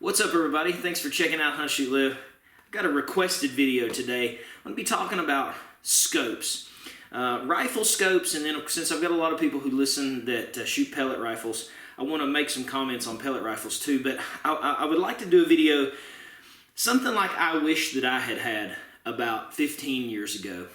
What's up, everybody? Thanks for checking out Hunt Shoot Live. I've got a requested video today. I'm going to be talking about scopes, rifle scopes, and then since I've got a lot of people who listen that shoot pellet rifles, I want to make some comments on pellet rifles too. But I would like to do a video, something like I wish that I had had about 15 years ago,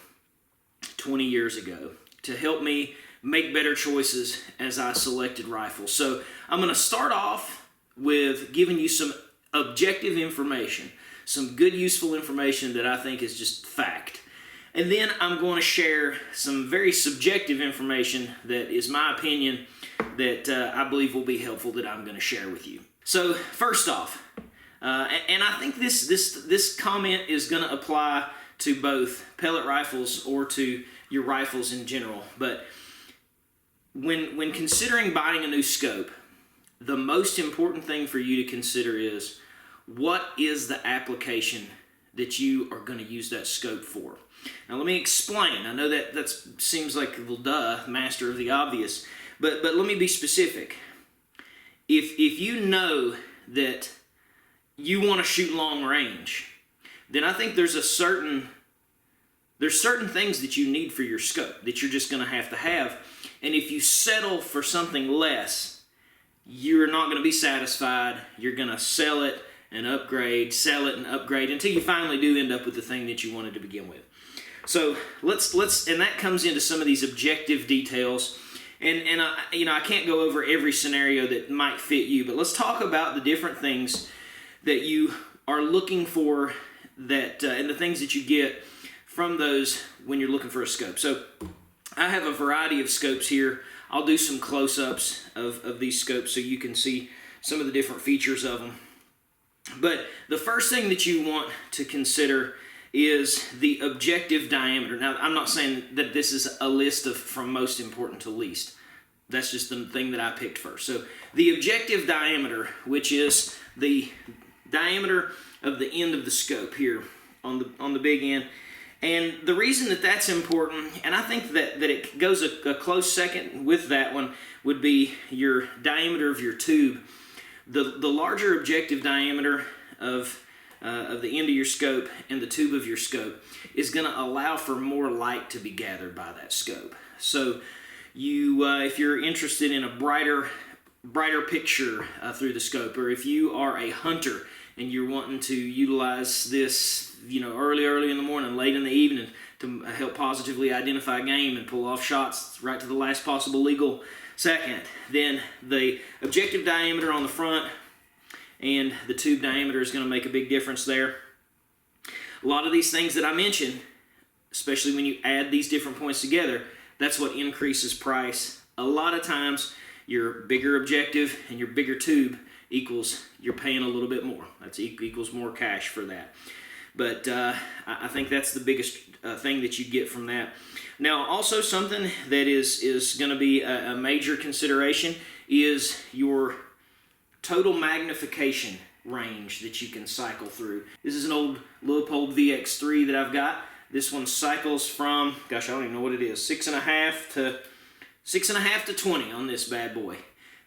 20 years ago, to help me make better choices as I selected rifles. So I'm going to start off with giving you some objective information, some good useful information that I think is just fact. And then I'm going to share some very subjective information that is my opinion that I believe will be helpful that I'm going to share with you. So first off, and I think this comment is going to apply to both pellet rifles or to your rifles in general, but when considering buying a new scope, the most important thing for you to consider is what is the application that you are going to use that scope for. Now let me explain. I know that seems like a little duh, master of the obvious, but let me be specific. If you know that you want to shoot long range, then I think there's certain things that you need for your scope that you're just going to have. And if you settle for something less, you're not going to be satisfied. You're going to sell it and upgrade, sell it and upgrade until you finally do end up with the thing that you wanted to begin with. So and that comes into some of these objective details. And I can't go over every scenario that might fit you, but let's talk about the different things that you are looking for that and the things that you get from those when you're looking for a scope. So I have a variety of scopes here. I'll do some close-ups of these scopes so you can see some of the different features of them. But the first thing that you want to consider is the objective diameter. Now, I'm not saying that this is a list of from most important to least. That's just the thing that I picked first. So the objective diameter, which is the diameter of the end of the scope here on the big end. And the reason that that's important, and I think that it goes a close second with that one, would be your diameter of your tube. The larger objective diameter of the end of your scope and the tube of your scope is going to allow for more light to be gathered by that scope. So if you're interested in a brighter picture through the scope, or if you are a hunter and you're wanting to utilize this early in the morning, late in the evening to help positively identify game and pull off shots right to the last possible legal second, then the objective diameter on the front and the tube diameter is going to make a big difference there. A lot of these things that I mentioned, especially when you add these different points together, that's what increases price. A lot of times your bigger objective and your bigger tube equals you're paying a little bit more. That equals more cash for that. But I think that's the biggest thing that you get from that. Now, also something that is going to be a major consideration is your total magnification range that you can cycle through. This is an old Leupold VX-3 that I've got. This one cycles from, gosh, I don't even know what it is, 6.5 to 20 on this bad boy.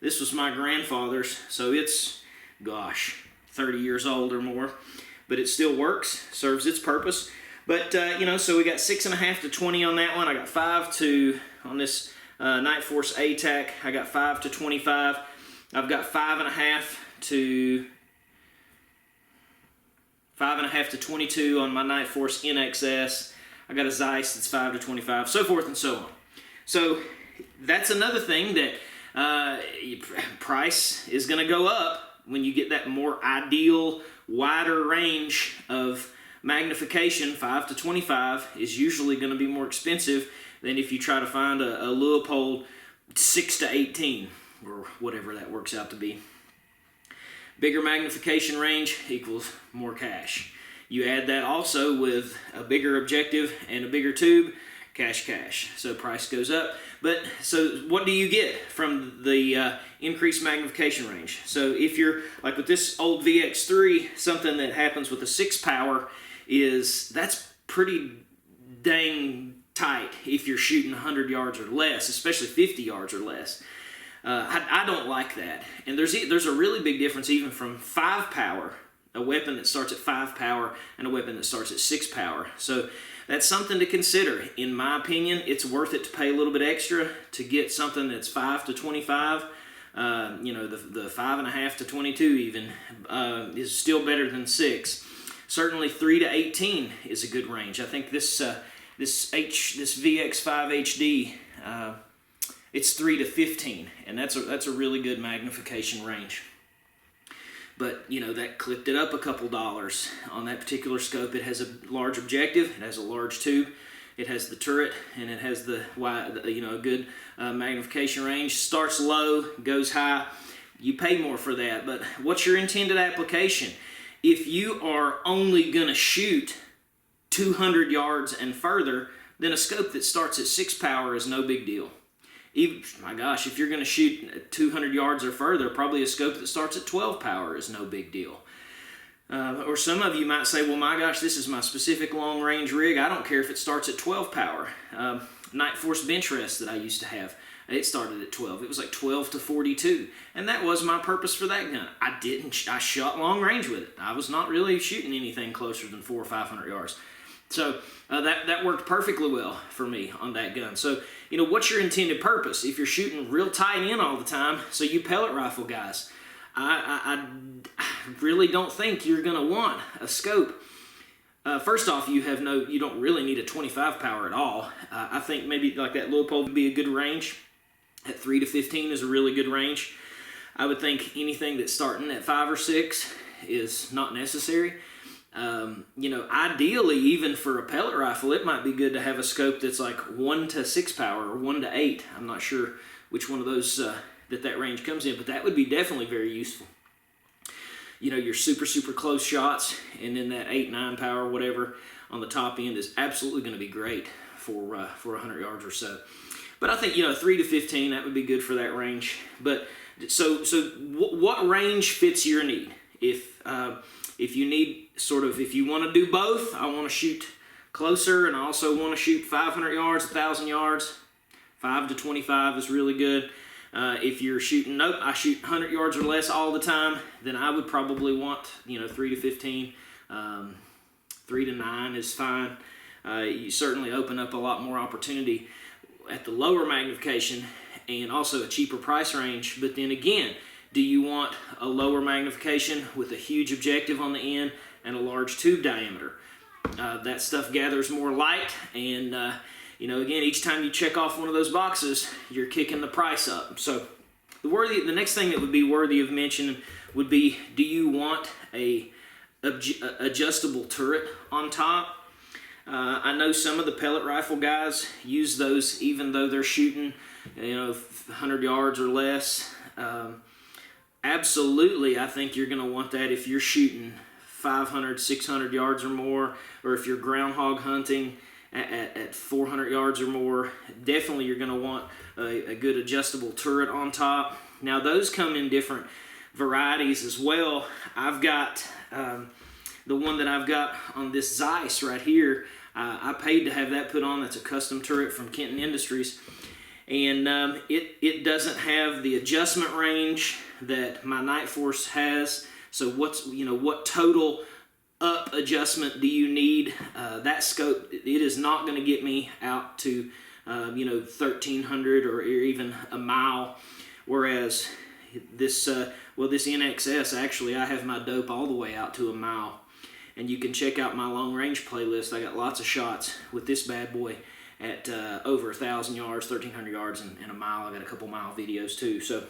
This was my grandfather's, so it's, gosh, 30 years old or more. But it still works, serves its purpose. But, so we got 6.5 to 20 on that one. I got 5 to, on this Nightforce ATACR, I got 5 to 25. I've got 5.5 to 22 on my Nightforce NXS. I got a Zeiss that's 5 to 25, so forth and so on. So that's another thing that price is going to go up when you get that more ideal, wider range of magnification. 5 to 25 is usually going to be more expensive than if you try to find a Leupold 6 to 18 or whatever that works out to be. Bigger magnification range equals more cash. You add that also with a bigger objective and a bigger tube, cash. So price goes up. But so what do you get from the increased magnification range? So if you're like with this old VX3, something that happens with a 6 power is that's pretty dang tight if you're shooting 100 yards or less, especially 50 yards or less. I don't like that. And there's a really big difference even from 5 power, a weapon that starts at 5 power, and a weapon that starts at 6 power. So that's something to consider. In my opinion, it's worth it to pay a little bit extra to get something that's 5 to 25. You know, the 5.5 to 22 even is still better than 6. Certainly 3 to 18 is a good range. I think this VX-5HD, it's 3 to 15, and that's a really good magnification range. But you know, that clipped it up a couple dollars on that particular scope. It has a large objective, it has a large tube, it has the turret, and it has the wide, you know, a good magnification range. Starts low, goes high. You pay more for that. But what's your intended application? If you are only gonna shoot 200 yards and further, then a scope that starts at 6 power is no big deal. Even, my gosh, if you're going to shoot 200 yards or further, probably a scope that starts at 12 power is no big deal. Or some of you might say, well, my gosh, this is my specific long-range rig. I don't care if it starts at 12 power. Nightforce bench rest that I used to have, it started at 12. It was like 12 to 42. And that was my purpose for that gun. I shot long range with it. I was not really shooting anything closer than 400 or 500 yards. So that worked perfectly well for me on that gun. So, you know, what's your intended purpose? If you're shooting real tight in all the time, so you pellet rifle guys, I really don't think you're going to want a scope. First off, you don't really need a 25 power at all. I think maybe like that Leupold would be a good range. At 3 to 15 is a really good range. I would think anything that's starting at 5 or 6 is not necessary. You know, ideally, even for a pellet rifle, it might be good to have a scope that's like 1 to 6 power or 1 to 8. I'm not sure which one of those that range comes in, but that would be definitely very useful. You know, your super close shots, and then that 8, 9 power, whatever, on the top end is absolutely going to be great for 100 yards or so. But I think, you know, 3 to 15, that would be good for that range. But so what range fits your need? If you need if you want to do both, I want to shoot closer and I also want to shoot 500 yards, 1,000 yards, 5 to 25 is really good. If you're shooting, nope, I shoot 100 yards or less all the time, then I would probably want, you know, 3 to 15. 3 to 9 is fine. You certainly open up a lot more opportunity at the lower magnification and also a cheaper price range. But then again, do you want a lower magnification with a huge objective on the end and a large tube diameter? That stuff gathers more light, and you know, again, each time you check off one of those boxes, you're kicking the price up. So the next thing that would be worthy of mention would be, do you want a adjustable turret on top? I know some of the pellet rifle guys use those even though they're shooting, you know, 100 yards or less. Absolutely, I think you're going to want that if you're shooting 500, 600 yards or more, or if you're groundhog hunting at 400 yards or more. Definitely you're going to want a good adjustable turret on top. Now those come in different varieties as well. I've got the one that I've got on this Zeiss right here. I paid to have that put on. That's a custom turret from Kenton Industries. And it doesn't have the adjustment range that my Nightforce has. So what total up adjustment do you need? That scope, it is not going to get me out to 1,300 or even a mile. Whereas this NXS, actually, I have my dope all the way out to a mile. And you can check out my long range playlist. I got lots of shots with this bad boy at over 1,000 yards, 1,300 yards, and a mile. I got a couple mile videos too. So,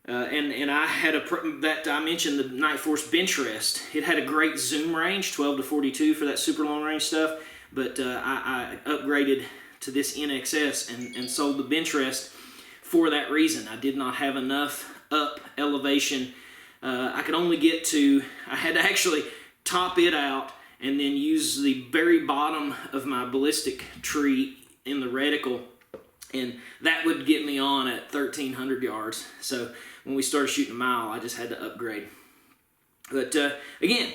and I had I mentioned the Nightforce bench rest. It had a great zoom range, 12 to 42 for that super long range stuff. But I upgraded to this NXS and sold the bench rest for that reason. I did not have enough up elevation. I could only get to, I had to actually top it out and then use the very bottom of my ballistic tree in the reticle, and that would get me on at 1,300 yards. So when we started shooting a mile, I just had to upgrade. But again,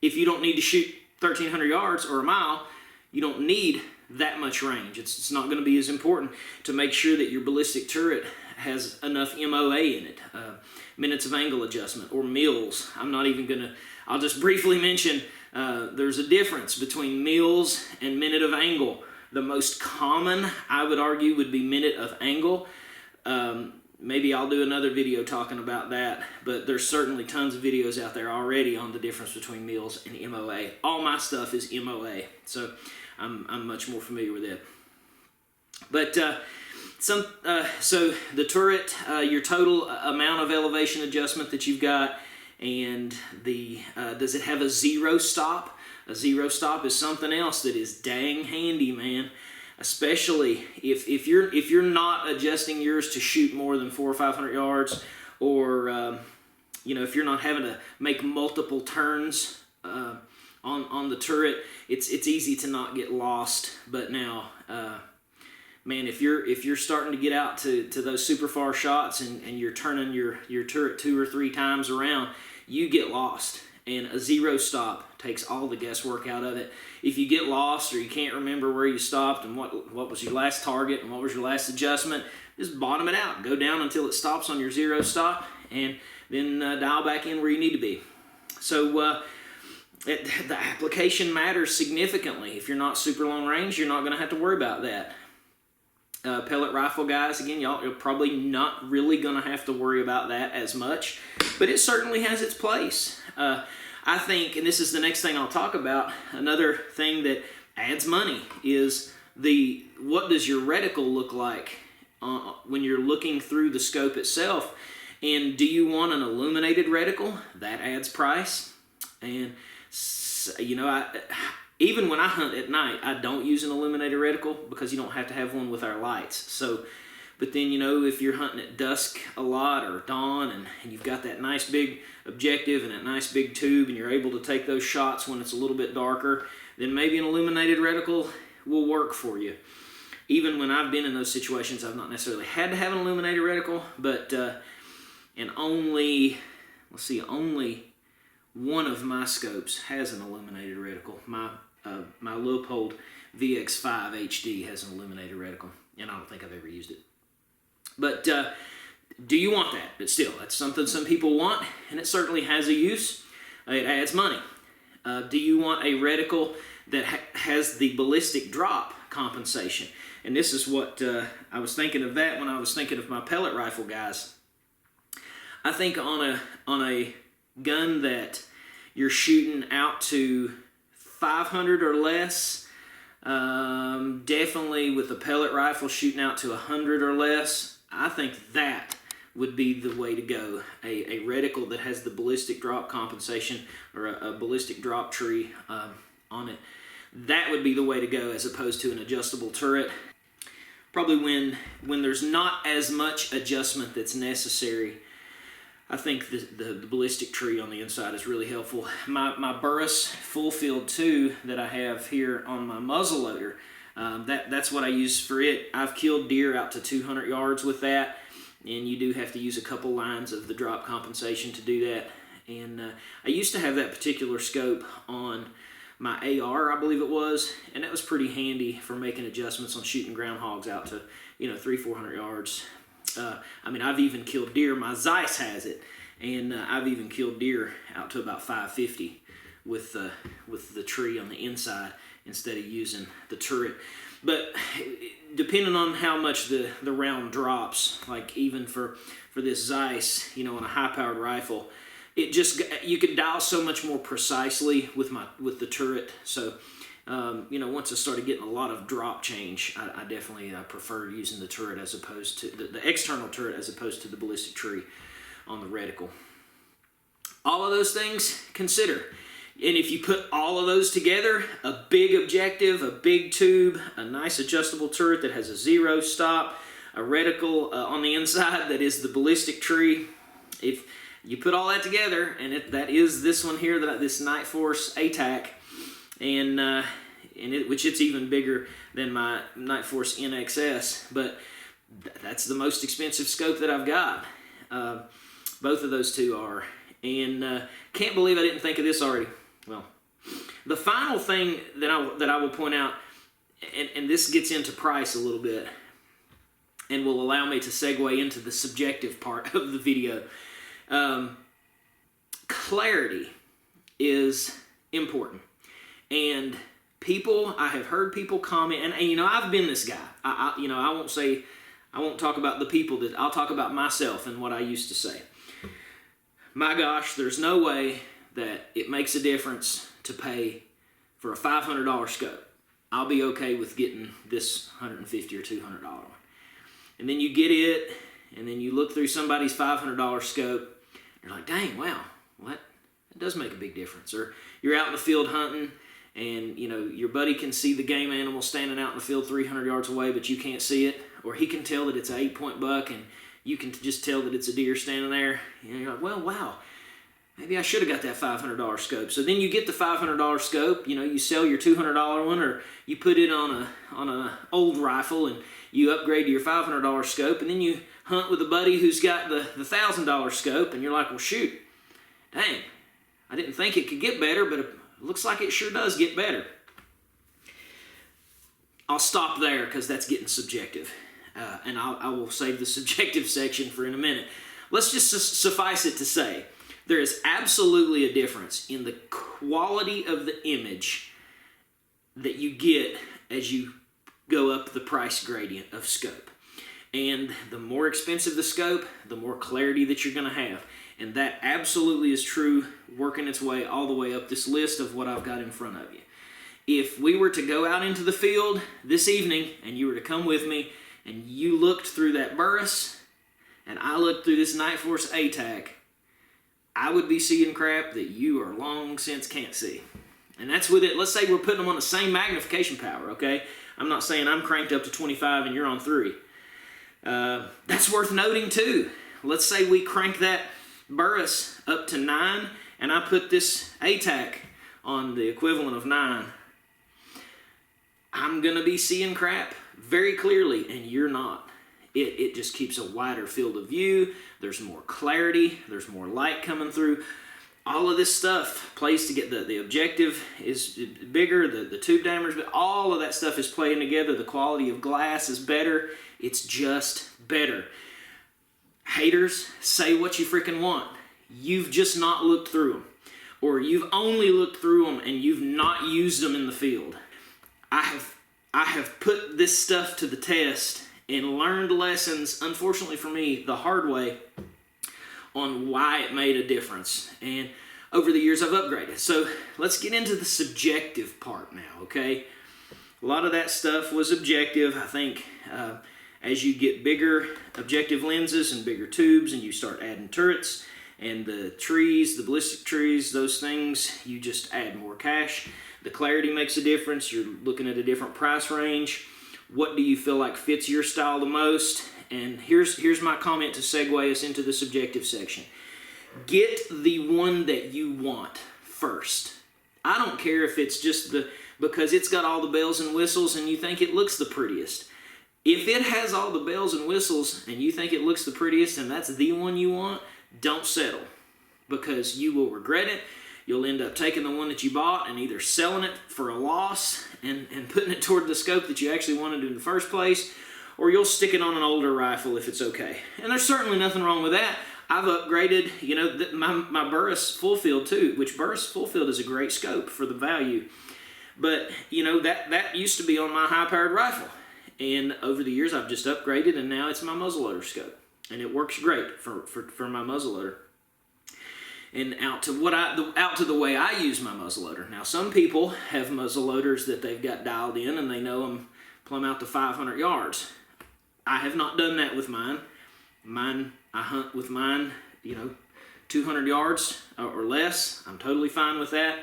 if you don't need to shoot 1,300 yards or a mile, you don't need that much range. It's not going to be as important to make sure that your ballistic turret has enough MOA in it, minutes of angle adjustment, or mils. I'm not even going to, I'll just briefly mention there's a difference between mils and minute of angle. The most common, I would argue, would be minute of angle. Maybe I'll do another video talking about that, but there's certainly tons of videos out there already on the difference between mils and MOA. All my stuff is MOA, so I'm much more familiar with it. But so the turret, your total amount of elevation adjustment that you've got, and the does it have a zero stop? A zero stop is something else that is dang handy, man. Especially if you're not adjusting yours to shoot more than 400 or 500 yards, or if you're not having to make multiple turns on the turret, it's easy to not get lost. But now, man, if you're starting to get out to those super far shots and you're turning your turret 2 or 3 times around, you get lost. And a zero stop takes all the guesswork out of it. If you get lost or you can't remember where you stopped and what was your last target and what was your last adjustment, just bottom it out. Go down until it stops on your zero stop, and then dial back in where you need to be. So the application matters significantly. If you're not super long range, you're not going to have to worry about that. Pellet rifle guys, again, you're probably not really going to have to worry about that as much, but it certainly has its place. I think, and this is the next thing I'll talk about, another thing that adds money is what does your reticle look like when you're looking through the scope itself, and do you want an illuminated reticle? That adds price. And even when I hunt at night, I don't use an illuminated reticle because you don't have to have one with our lights. So, but then, if you're hunting at dusk a lot or dawn and you've got that nice big objective and that nice big tube and you're able to take those shots when it's a little bit darker, then maybe an illuminated reticle will work for you. Even when I've been in those situations, I've not necessarily had to have an illuminated reticle, but only one of my scopes has an illuminated reticle. My Leupold VX-5HD has an illuminated reticle, and I don't think I've ever used it. But do you want that? But still, that's something some people want, and it certainly has a use. It adds money. Do you want a reticle that has the ballistic drop compensation? And this is what I was thinking of that when I was thinking of my pellet rifle guys. I think on a gun that you're shooting out to 500 or less, definitely with a pellet rifle shooting out to 100 or less, I think that would be the way to go. A reticle that has the ballistic drop compensation, or a ballistic drop tree on it, that would be the way to go, as opposed to an adjustable turret. Probably when there's not as much adjustment that's necessary, I think the ballistic tree on the inside is really helpful. My Burris Fullfield 2 that I have here on my muzzleloader, that's what I use for it. I've killed deer out to 200 yards with that, and you do have to use a couple lines of the drop compensation to do that. And I used to have that particular scope on my AR, I believe it was, and that was pretty handy for making adjustments on shooting groundhogs out to 300-400 yards. I've even killed deer. My Zeiss has it, and I've even killed deer out to about 550 with the tree on the inside instead of using the turret. But depending on how much the round drops, like even for this Zeiss, on a high-powered rifle, you can dial so much more precisely with the turret. So once I started getting a lot of drop change, I definitely prefer using the turret as opposed to the external turret as opposed to the ballistic tree on the reticle. All of those things consider. And if you put all of those together, a big objective, a big tube, a nice adjustable turret that has a zero stop, a reticle on the inside that is the ballistic tree, if you put all that together, and that is this one here, this Nightforce ATACR, which it's even bigger than my Nightforce NXS, but that's the most expensive scope that I've got. Both of those two are, and can't believe I didn't think of this already. Well, the final thing that I will point out, and this gets into price a little bit and will allow me to segue into the subjective part of the video. Clarity is important. And I have heard people comment, and you know, I've been this guy. I won't talk about the people, I'll talk about myself and what I used to say. My gosh, there's no way that it makes a difference to pay for a $500 scope. I'll be okay with getting this $150 or $200 one. And then you get it, and then you look through somebody's $500 scope, you're like, dang, wow, what? That does make a big difference. Or you're out in the field hunting, and you know your buddy can see the game animal standing out in the field 300 yards away, but you can't see it. Or he can tell that it's an 8-point buck, and you can just tell that it's a deer standing there. And you're like, well, wow, maybe I should have got that $500 scope. So then you get the $500 scope. You know, you sell your $200 one, or you put it on a old rifle, and you upgrade to your $500 scope, and then you hunt with a buddy who's got the $1,000 scope, and you're like, well, shoot, dang, I didn't think it could get better, but it looks like it sure does get better. I'll stop there because that's getting subjective, and I will save the subjective section for in a minute. Let's just suffice it to say, there is absolutely a difference in the quality of the image that you get as you go up the price gradient of scope. And the more expensive the scope, the more clarity that you're going to have. And that absolutely is true, working its way all the way up this list of what I've got in front of you. If we were to go out into the field this evening, and you were to come with me, and you looked through that Burris, and I looked through this Nightforce ATACR, I would be seeing crap that you are long since can't see. And that's with it. Let's say we're putting them on the same magnification power, okay? I'm not saying I'm cranked up to 25 and you're on 3. That's worth noting too. Let's say we crank that Burris up to 9 and I put this ATACR on the equivalent of 9. I'm going to be seeing crap very clearly, and you're not. It just keeps a wider field of view. There's more clarity. There's more light coming through. All of this stuff plays to get the objective is bigger, the tube diameter, but all of that stuff is playing together. The quality of glass is better. It's just better. Haters, say what you freaking want. You've just not looked through them. Or you've only looked through them and you've not used them in the field. I have put this stuff to the test and learned lessons, unfortunately for me, the hard way, on why it made a difference. And over the years I've upgraded. So let's get into the subjective part now, okay? A lot of that stuff was objective. I think as you get bigger objective lenses and bigger tubes and you start adding turrets and the trees, the ballistic trees, those things, you just add more cash. The clarity makes a difference. You're looking at a different price range. What do you feel like fits your style the most? And here's my comment to segue us into the subjective section. Get the one that you want first. I don't care if it's just because it's got all the bells and whistles and you think it looks the prettiest. If it has all the bells and whistles and you think it looks the prettiest and that's the one you want, don't settle, because you will regret it. You'll end up taking the one that you bought and either selling it for a loss and putting it toward the scope that you actually wanted in the first place, or you'll stick it on an older rifle if it's okay. And there's certainly nothing wrong with that. I've upgraded, you know, my Burris Fullfield too, which Burris Fullfield is a great scope for the value. But, you know, that used to be on my high-powered rifle. And over the years, I've just upgraded, and now it's my muzzleloader scope. And it works great for my muzzleloader. And out to the way I use my muzzleloader. Now, some people have muzzleloaders that they've got dialed in, and they know them plumb out to 500 yards. I have not done that with mine. I hunt with mine, you know, 200 yards or less. I'm totally fine with that.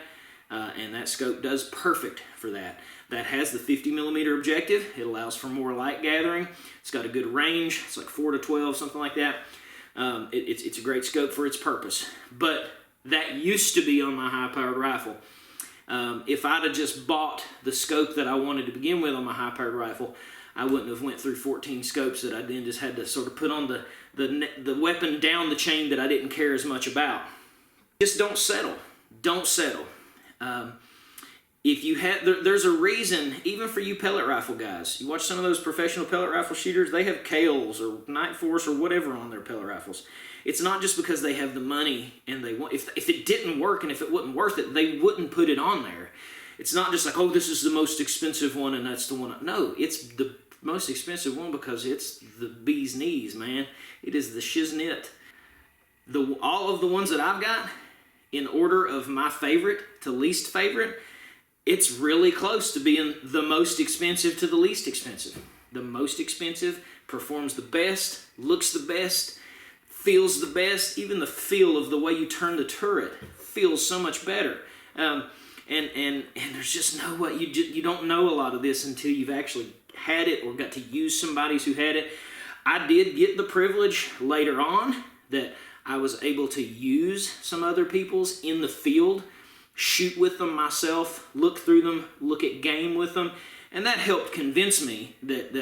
And that scope does perfect for that. That has the 50 millimeter objective. It allows for more light gathering. It's got a good range. It's like 4 to 12, something like that. It's a great scope for its purpose. But that used to be on my high-powered rifle. If I'd have just bought the scope that I wanted to begin with on my high-powered rifle, I wouldn't have went through 14 scopes that I then just had to sort of put on the weapon down the chain that I didn't care as much about. Just don't settle. Don't settle. if you had, there's a reason, even for you pellet rifle guys, you watch some of those professional pellet rifle shooters, they have Kales or Nightforce or whatever on their pellet rifles. It's not just because they have the money and they want, if it didn't work and if it wasn't worth it, they wouldn't put it on there. It's not just like, oh, this is the most expensive one and that's the one. No, it's the most expensive one because it's the bee's knees, man. It is the shiznit. All of the ones that I've got, in order of my favorite to least favorite, it's really close to being the most expensive to the least expensive. The most expensive performs the best, looks the best, feels the best. Even the feel of the way you turn the turret feels so much better. And there's just no way, you don't know a lot of this until you've actually had it or got to use somebody's who had it. I did get the privilege later on that I was able to use some other people's in the field, shoot with them myself, look through them, look at game with them, and that helped convince me that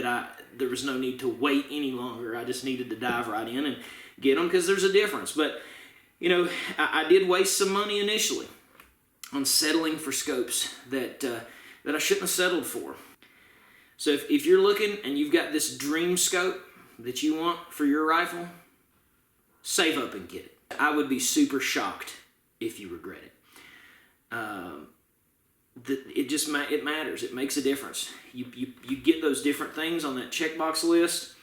there was no need to wait any longer. I just needed to dive right in and get them because there's a difference. But, you know, I did waste some money initially on settling for scopes that I shouldn't have settled for. So if you're looking and you've got this dream scope that you want for your rifle, save up and get it. I would be super shocked if you regret it. It matters. It makes a difference. You get those different things on that checkbox list.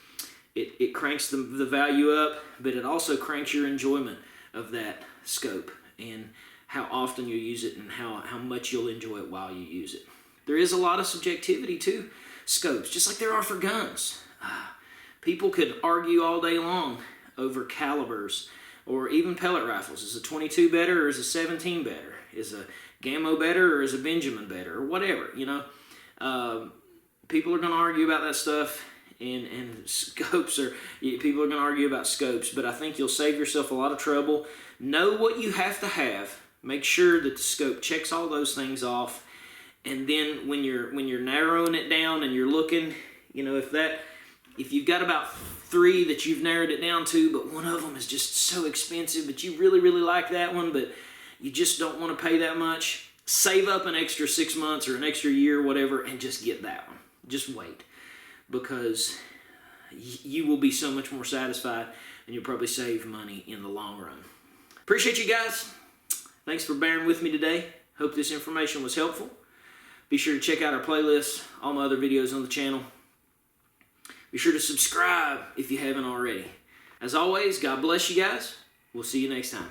It cranks the value up, but it also cranks your enjoyment of that scope and how often you use it and how much you'll enjoy it while you use it. There is a lot of subjectivity to scopes, just like there are for guns. People could argue all day long over calibers or even pellet rifles. Is a 22 better or is a 17 better? Is a Gammo better or is a Benjamin better or whatever, you know? People are going to argue about that stuff, and scopes people are going to argue about scopes, but I think you'll save yourself a lot of trouble. Know what you have to have. Make sure that the scope checks all those things off, and then when you're narrowing it down and you're looking, you know, if you've got about 3 that you've narrowed it down to, but one of them is just so expensive, but you really, really like that one, but you just don't want to pay that much, save up an extra 6 months or an extra year, whatever, and just get that one. Just wait, because you will be so much more satisfied and you'll probably save money in the long run. Appreciate you guys. Thanks for bearing with me today. Hope this information was helpful. Be sure to check out our playlist, all my other videos on the channel. Be sure to subscribe if you haven't already. As always, God bless you guys. We'll see you next time.